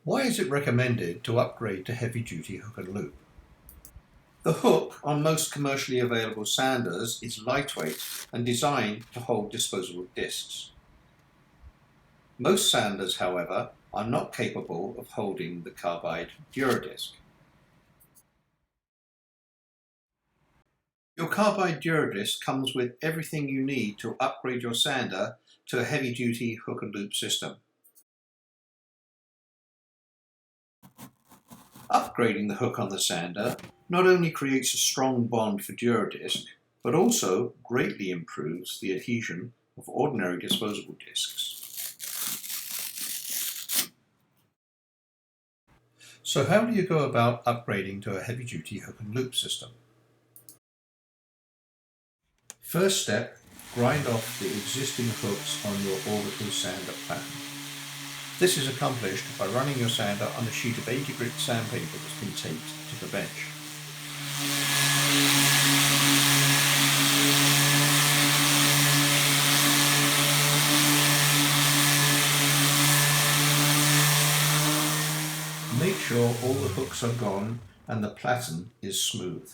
Why is it recommended to upgrade to heavy-duty hook and loop? The hook on most commercially available sanders is lightweight and designed to hold disposable discs. Most sanders, however, are not capable of holding the Carbide DuraDISC. Your Carbide DuraDISC comes with everything you need to upgrade your sander to a heavy-duty hook and loop system. Upgrading the hook on the sander not only creates a strong bond for DuraDISC, but also greatly improves the adhesion of ordinary disposable discs. So how do you go about upgrading to a heavy-duty hook and loop system? First step, grind off the existing hooks on your orbital sander platen. This is accomplished by running your sander on a sheet of DuraGRIT sandpaper that's been taped to the bench. Make sure all the hooks are gone and the platen is smooth.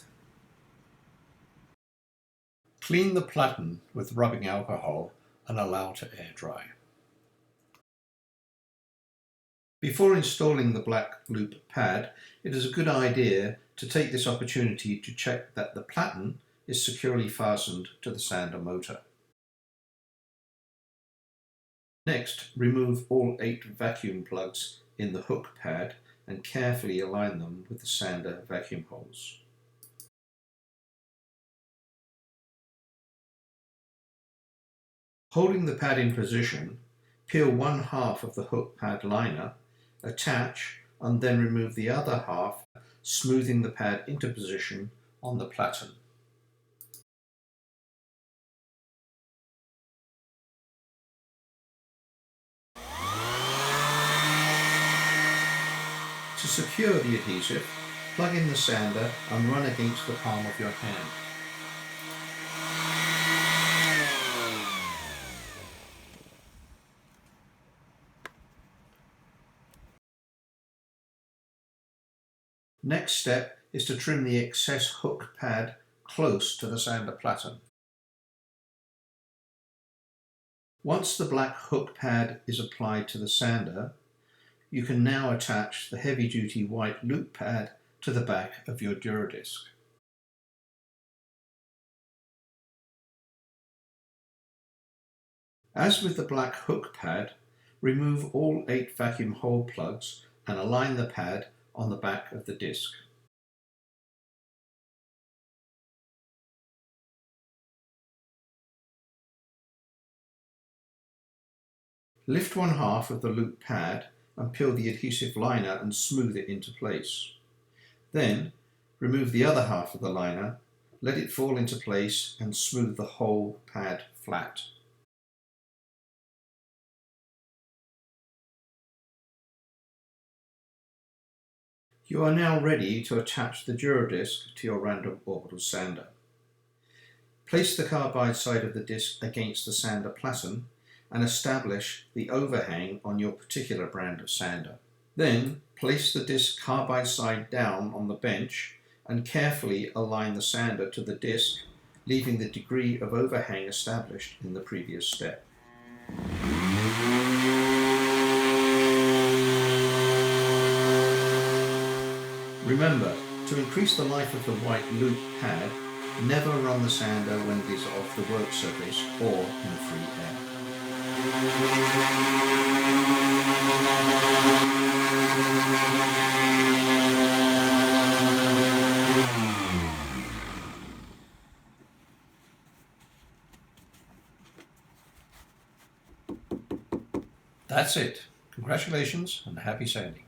Clean the platen with rubbing alcohol and allow to air dry. Before installing the black loop pad, it is a good idea to take this opportunity to check that the platen is securely fastened to the sander motor. Next, remove all 8 vacuum plugs in the hook pad and carefully align them with the sander vacuum holes. Holding the pad in position, peel one half of the hook pad liner, attach and then remove the other half, smoothing the pad into position on the platen. To secure the adhesive, plug in the sander and run against the palm of your hand. Next step is to trim the excess hook pad close to the sander platen. Once the black hook pad is applied to the sander, you can now attach the heavy-duty white loop pad to the back of your DuraDISC. As with the black hook pad, remove all 8 vacuum hole plugs and align the pad on the back of the disc. Lift one half of the loop pad and peel the adhesive liner and smooth it into place. Then, remove the other half of the liner, let it fall into place and smooth the whole pad flat. You are now ready to attach the DuraDISC to your Random Orbital Sander. Place the carbide side of the disc against the sander platen and establish the overhang on your particular brand of sander. Then place the disc carbide side down on the bench and carefully align the sander to the disc, leaving the degree of overhang established in the previous step. Remember, to increase the life of the white loop pad, never run the sander when it is off the work surface or in free air. That's it. Congratulations and happy sanding.